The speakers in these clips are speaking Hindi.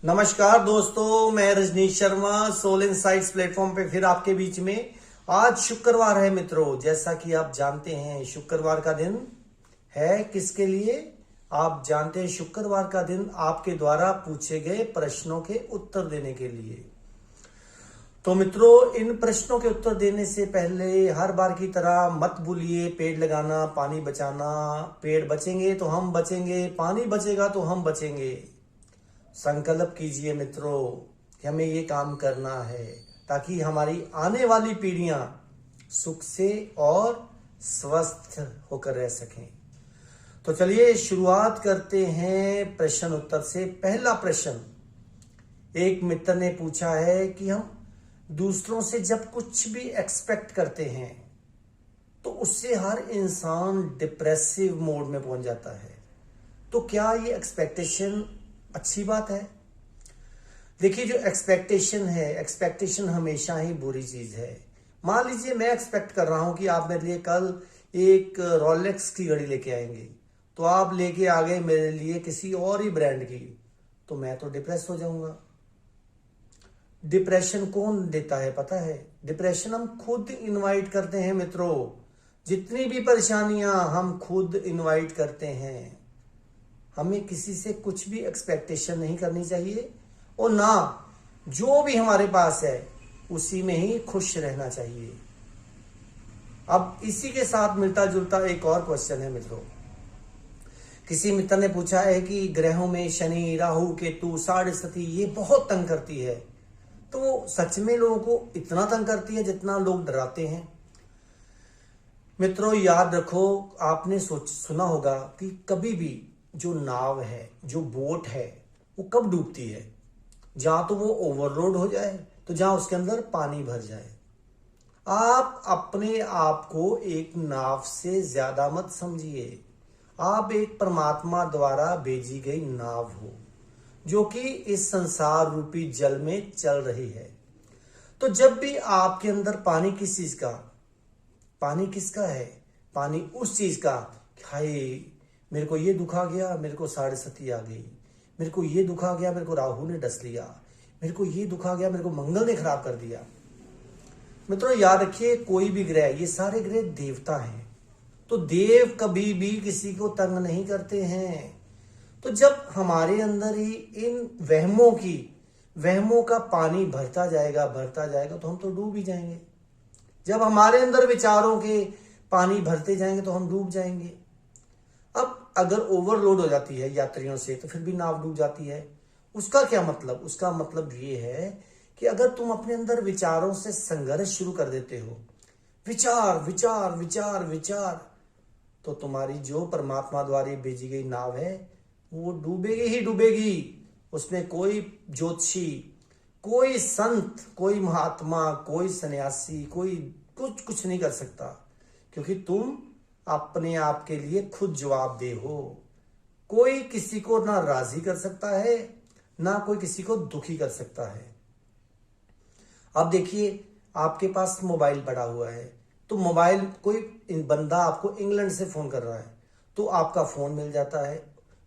नमस्कार दोस्तों, मैं Rajnish Sharma soul insights platform पे फिर आपके बीच में। आज शुक्रवार है मित्रों, जैसा कि आप जानते हैं शुक्रवार का दिन है किसके लिए। आप जानते हैं शुक्रवार का दिन आपके द्वारा पूछे गए प्रश्नों के उत्तर देने के लिए। तो मित्रों, इन प्रश्नों के उत्तर देने से पहले हर बार की तरह मत भूलिए पेड़ लगाना, पानी बचाना। पेड़ बचेंगे तो हम बचेंगे, पानी बचेगा तो हम बचेंगे। संकल्प कीजिए मित्रों कि हमें ये काम करना है ताकि हमारी आने वाली पीढ़ियां सुख से और स्वस्थ होकर रह सकें। तो चलिए शुरुआत करते हैं प्रश्न उत्तर से। पहला प्रश्न, एक मित्र ने पूछा है कि हम दूसरों से जब कुछ भी एक्सपेक्ट करते हैं तो उससे हर इंसान डिप्रेसिव मोड में पहुंच जाता है। तो क्या ये एक्सपेक्टेशन अच्छी बात है? देखिए, जो एक्सपेक्टेशन है, एक्सपेक्टेशन हमेशा ही बुरी चीज है। मान लीजिए मैं एक्सपेक्ट कर रहा हूं कि आप मेरे लिए कल एक रोलेक्स की घड़ी लेके आएंगे, तो आप लेके आ गए मेरे लिए किसी और ही ब्रांड की, तो मैं तो डिप्रेस हो जाऊंगा। डिप्रेशन कौन देता है पता है? डिप्रेशन हम खुद इनवाइट करते हैं मित्रों। जितनी भी परेशानियां हम खुद इनवाइट करते हैं। हमें किसी से कुछ भी एक्सपेक्टेशन नहीं करनी चाहिए और ना जो भी हमारे पास है उसी में ही खुश रहना चाहिए। अब इसी के साथ मिलता जुलता एक और क्वेश्चन है मित्रों। किसी मित्र ने पूछा है कि ग्रहों में शनि, राहु, केतु, साढ़े सती ये बहुत तंग करती है। तो सच में लोगों को इतना तंग करती है जितना लोग डराते हैं? मित्रों याद रखो, आपने सुना होगा कि कभी भी जो नाव है, जो बोट है, वो कब डूबती है? जहां तो वो ओवरलोड हो जाए, तो जहां उसके अंदर पानी भर जाए। आप अपने आप को एक नाव से ज्यादा मत समझिए। आप एक परमात्मा द्वारा भेजी गई नाव हो जो कि इस संसार रूपी जल में चल रही है। तो जब भी आपके अंदर पानी, किस चीज का पानी, किसका है? पानी उस चीज का, हाय मेरे को ये दुखा गया, मेरे को साढ़े सती आ गई, मेरे को ये दुखा गया, मेरे को राहु ने डस लिया, मेरे को ये दुखा गया, मेरे को मंगल ने खराब कर दिया। मित्रों याद रखिए, कोई भी ग्रह, ये सारे ग्रह देवता हैं। तो देव कभी भी किसी को तंग नहीं करते हैं। तो जब हमारे अंदर ही इन वहमों का पानी भरता जाएगा तो हम तो डूब ही जाएंगे। जब हमारे अंदर विचारों के पानी भरते जाएंगे तो हम डूब जाएंगे। अब अगर ओवरलोड हो जाती है यात्रियों से तो फिर भी नाव डूब जाती है। उसका क्या मतलब? उसका मतलब ये है कि अगर तुम अपने अंदर विचारों से संघर्ष शुरू कर देते हो, विचार विचार विचार विचार, तो तुम्हारी जो परमात्मा द्वारा भेजी गई नाव है वो डूबेगी ही डूबेगी। उसमें कोई ज्योतिषी, कोई संत, कोई महात्मा, कोई सन्यासी, कोई कुछ नहीं कर सकता, क्योंकि तुम अपने आप के लिए खुद जवाबदेह हो। कोई किसी को ना राजी कर सकता है, ना कोई किसी को दुखी कर सकता है। अब देखिए, आपके पास मोबाइल पड़ा हुआ है, तो मोबाइल, कोई बंदा आपको इंग्लैंड से फोन कर रहा है तो आपका फोन मिल जाता है।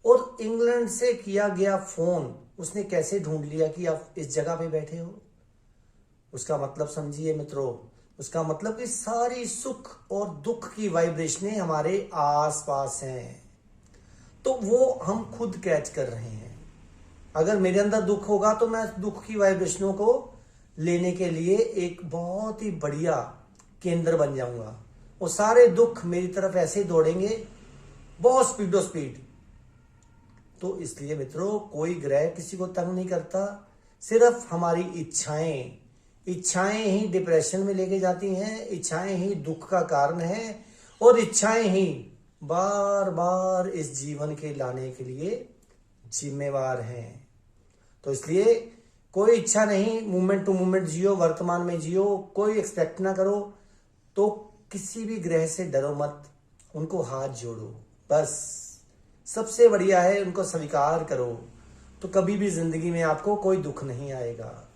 और इंग्लैंड से किया गया फोन उसने कैसे ढूंढ लिया कि आप इस जगह पे बैठे हो? उसका मतलब समझिए मित्रों, उसका मतलब कि सारी सुख और दुख की वाइब्रेशनें हमारे आसपास हैं, तो वो हम खुद कैच कर रहे हैं। अगर मेरे अंदर दुख होगा तो मैं दुख की वाइब्रेशनों को लेने के लिए एक बहुत ही बढ़िया केंद्र बन जाऊंगा और सारे दुख मेरी तरफ ऐसे दौड़ेंगे, बहुत स्पीड। तो इसलिए मित्रों, कोई ग्रह किसी को तंग नहीं करता। सिर्फ हमारी इच्छाएं ही डिप्रेशन में लेके जाती हैं। इच्छाएं ही दुख का कारण है और इच्छाएं ही बार बार इस जीवन के लाने के लिए जिम्मेवार हैं। तो इसलिए कोई इच्छा नहीं, मूवमेंट टू मूवमेंट जियो, वर्तमान में जियो, कोई एक्सपेक्ट ना करो। तो किसी भी ग्रह से डरो मत, उनको हाथ जोड़ो, बस सबसे बढ़िया है उनको स्वीकार करो, तो कभी भी जिंदगी में आपको कोई दुख नहीं आएगा।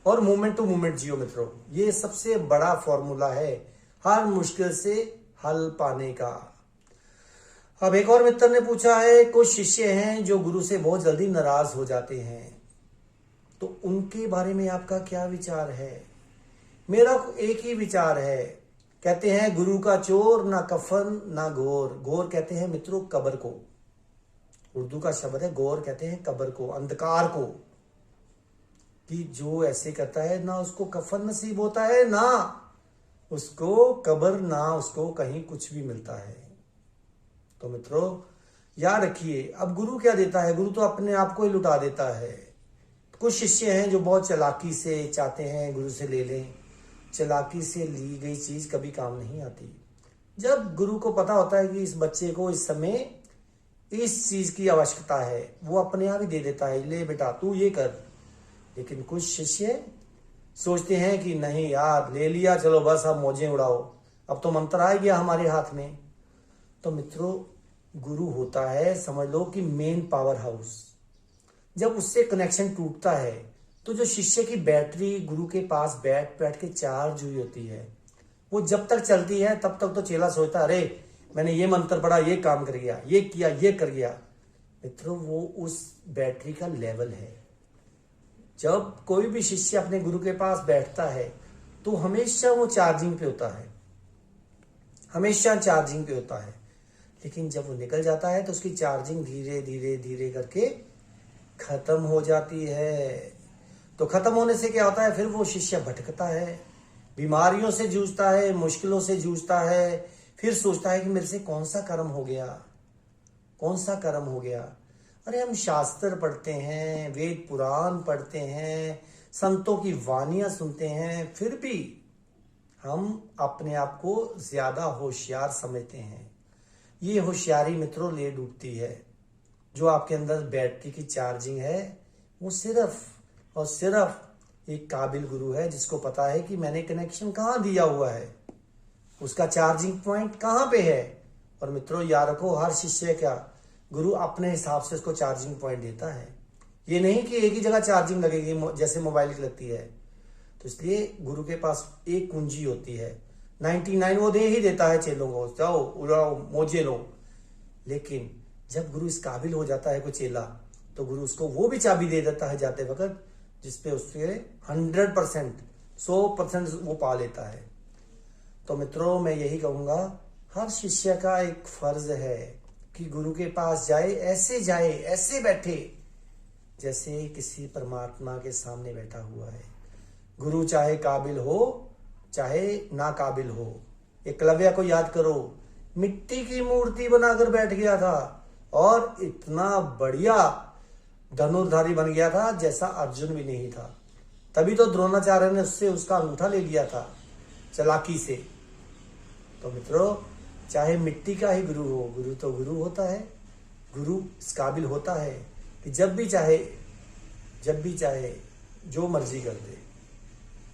और मूवमेंट टू मूवमेंट जियो मित्रों, ये सबसे बड़ा फॉर्मूला है हर मुश्किल से हल पाने का। अब एक और मित्र ने पूछा है, कुछ शिष्य हैं जो गुरु से बहुत जल्दी नाराज हो जाते हैं, तो उनके बारे में आपका क्या विचार है? मेरा एक ही विचार है। कहते हैं गुरु का चोर ना कफन ना घोर। घोर कहते हैं मित्रों कब्र को, उर्दू का शब्द है घोर, कहते हैं कब्र को, अंधकार को, कि जो ऐसे करता है ना उसको कफन नसीब होता है, ना उसको कब्र, ना उसको कहीं कुछ भी मिलता है। तो मित्रों याद रखिए, अब गुरु क्या देता है? गुरु तो अपने आप को ही लुटा देता है। कुछ शिष्य हैं जो बहुत चालाकी से चाहते हैं गुरु से ले लें। चालाकी से ली गई चीज कभी काम नहीं आती। जब गुरु को पता होता है कि इस बच्चे को इस समय इस चीज की आवश्यकता है, वो अपने आप ही दे देता है, ले बेटा तू ये कर। लेकिन कुछ शिष्य सोचते हैं कि नहीं यार, ले लिया चलो बस अब मौजें उड़ाओ, अब तो मंत्र आ गया हमारे हाथ में। तो मित्रों गुरु होता है, समझ लो कि मेन पावर हाउस। जब उससे कनेक्शन टूटता है तो जो शिष्य की बैटरी गुरु के पास बैठ बैठ के चार्ज हुई होती है, वो जब तक चलती है तब तक तो चेला सोचता अरे मैंने ये मंत्र पढ़ा, ये काम कर गया, ये किया, ये कर गया। मित्रों वो उस बैटरी का लेवल है। जब कोई भी शिष्य अपने गुरु के पास बैठता है तो हमेशा वो चार्जिंग पे होता है, हमेशा चार्जिंग पे होता है। लेकिन जब वो निकल जाता है तो उसकी चार्जिंग धीरे धीरे धीरे करके खत्म हो जाती है। तो खत्म होने से क्या होता है? फिर वो शिष्य भटकता है, बीमारियों से जूझता है, मुश्किलों से जूझता है, फिर सोचता है कि मेरे से कौन सा कर्म हो गया, कौन सा कर्म हो गया। अरे हम शास्त्र पढ़ते हैं, वेद पुराण पढ़ते हैं, संतों की वानियां सुनते हैं, फिर भी हम अपने आप को ज्यादा होशियार समझते हैं। ये होशियारी मित्रों ले डूबती है। जो आपके अंदर बैटरी की चार्जिंग है वो सिर्फ और सिर्फ एक काबिल गुरु है जिसको पता है कि मैंने कनेक्शन कहाँ दिया हुआ है, उसका चार्जिंग पॉइंट कहाँ पे है। और मित्रों याद रखो, हर शिष्य का गुरु अपने हिसाब से उसको चार्जिंग पॉइंट देता है। ये नहीं कि एक ही जगह चार्जिंग लगेगी जैसे मोबाइल की लगती है। तो इसलिए गुरु के पास एक कुंजी होती है, 99 वो दे ही देता है चेलों को, जाओ उड़ाओ मौजे लो। लेकिन जब गुरु इस काबिल हो जाता है कोई चेला, तो गुरु उसको वो भी चाबी दे देता है जाते वक्त जिसपे उसके 100% 100% वो पा लेता है। तो मित्रों मैं यही कहूंगा, हर शिष्य का एक फर्ज है कि गुरु के पास जाए, ऐसे बैठे जैसे किसी परमात्मा के सामने बैठा हुआ है। गुरु चाहे काबिल हो चाहे ना काबिल हो। एकलव्य को याद करो, मिट्टी की मूर्ति बनाकर बैठ गया था और इतना बढ़िया धनुर्धारी बन गया था जैसा अर्जुन भी नहीं था। तभी तो द्रोणाचार्य ने उससे उसका अंगूठा ले लिया था चालाकी से। तो मित्रों चाहे मिट्टी का ही गुरु हो, गुरु तो गुरु होता है। गुरु इस काबिल होता है कि जब भी चाहे जो मर्जी कर दे।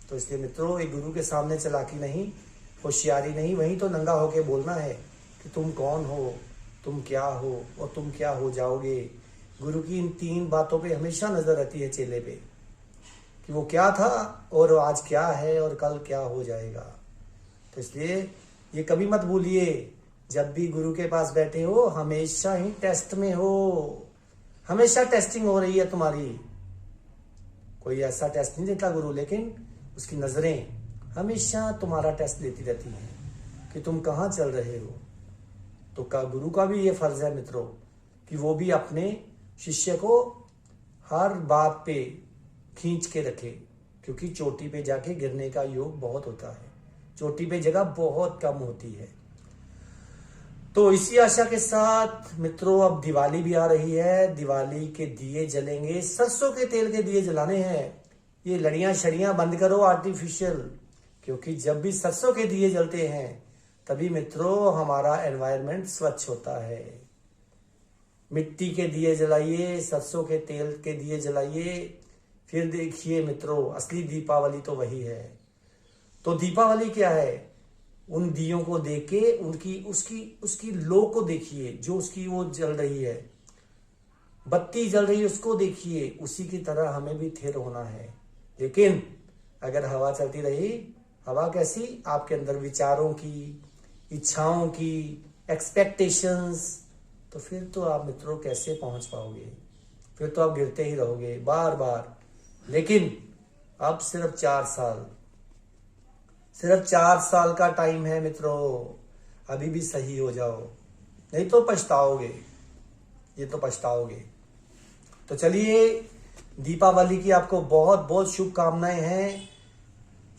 तो इसलिए मित्रों एक गुरु के सामने चालाकी नहीं, होशियारी नहीं, वहीं तो नंगा होके बोलना है कि तुम कौन हो, तुम क्या हो और तुम क्या हो जाओगे। गुरु की इन 3 बातों पे हमेशा नजर रहती है चेले पे, कि वो क्या था और आज क्या है और कल क्या हो जाएगा। तो इसलिए ये कभी मत भूलिए, जब भी गुरु के पास बैठे हो हमेशा ही टेस्ट में हो, हमेशा टेस्टिंग हो रही है तुम्हारी। कोई ऐसा टेस्ट नहीं देता गुरु, लेकिन उसकी नजरें हमेशा तुम्हारा टेस्ट लेती रहती हैं कि तुम कहाँ चल रहे हो। तो गुरु का भी ये फर्ज है मित्रों कि वो भी अपने शिष्य को हर बात पे खींच के रखे, क्योंकि चोटी पे जाके गिरने का योग बहुत होता है, चोटी पे जगह बहुत कम होती है। तो इसी आशा के साथ मित्रों अब दिवाली भी आ रही है, दिवाली के दिए जलेंगे, सरसों के तेल के दिए जलाने हैं। ये लड़ियां शड़ियां बंद करो आर्टिफिशियल, क्योंकि जब भी सरसों के दिए जलते हैं तभी मित्रों हमारा एनवायरनमेंट स्वच्छ होता है। मिट्टी के दिए जलाइए, सरसों के तेल के दिए जलाइए, फिर देखिए मित्रों असली दीपावली तो वही है। तो दीपावली क्या है? उन दियों को देख के उनकी उसकी लो को देखिए, जो उसकी वो जल रही है, बत्ती जल रही है उसको देखिए। उसी की तरह हमें भी थिर होना है। लेकिन अगर हवा चलती रही, हवा कैसी? आपके अंदर विचारों की, इच्छाओं की, एक्सपेक्टेशंस, तो फिर तो आप मित्रों कैसे पहुंच पाओगे? फिर तो आप गिरते ही रहोगे बार बार। लेकिन अब सिर्फ 4 साल, सिर्फ 4 साल का टाइम है मित्रों। अभी भी सही हो जाओ, नहीं तो पछताओगे, ये तो पछताओगे। तो चलिए, दीपावली की आपको बहुत बहुत शुभकामनाएं हैं।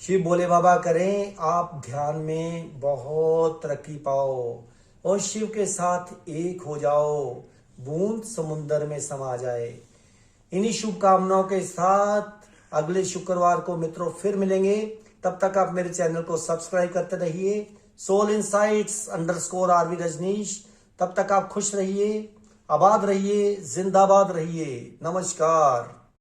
शिव भोले बाबा करें आप ध्यान में बहुत तरक्की पाओ और शिव के साथ एक हो जाओ, बूंद समुंदर में समा जाए। इन्हीं शुभकामनाओं के साथ अगले शुक्रवार को मित्रों फिर मिलेंगे। तब तक आप मेरे चैनल को सब्सक्राइब करते रहिए, सोल इनसाइट्स _RV रजनीश। तब तक आप खुश रहिए, आबाद रहिए, जिंदाबाद रहिए। नमस्कार।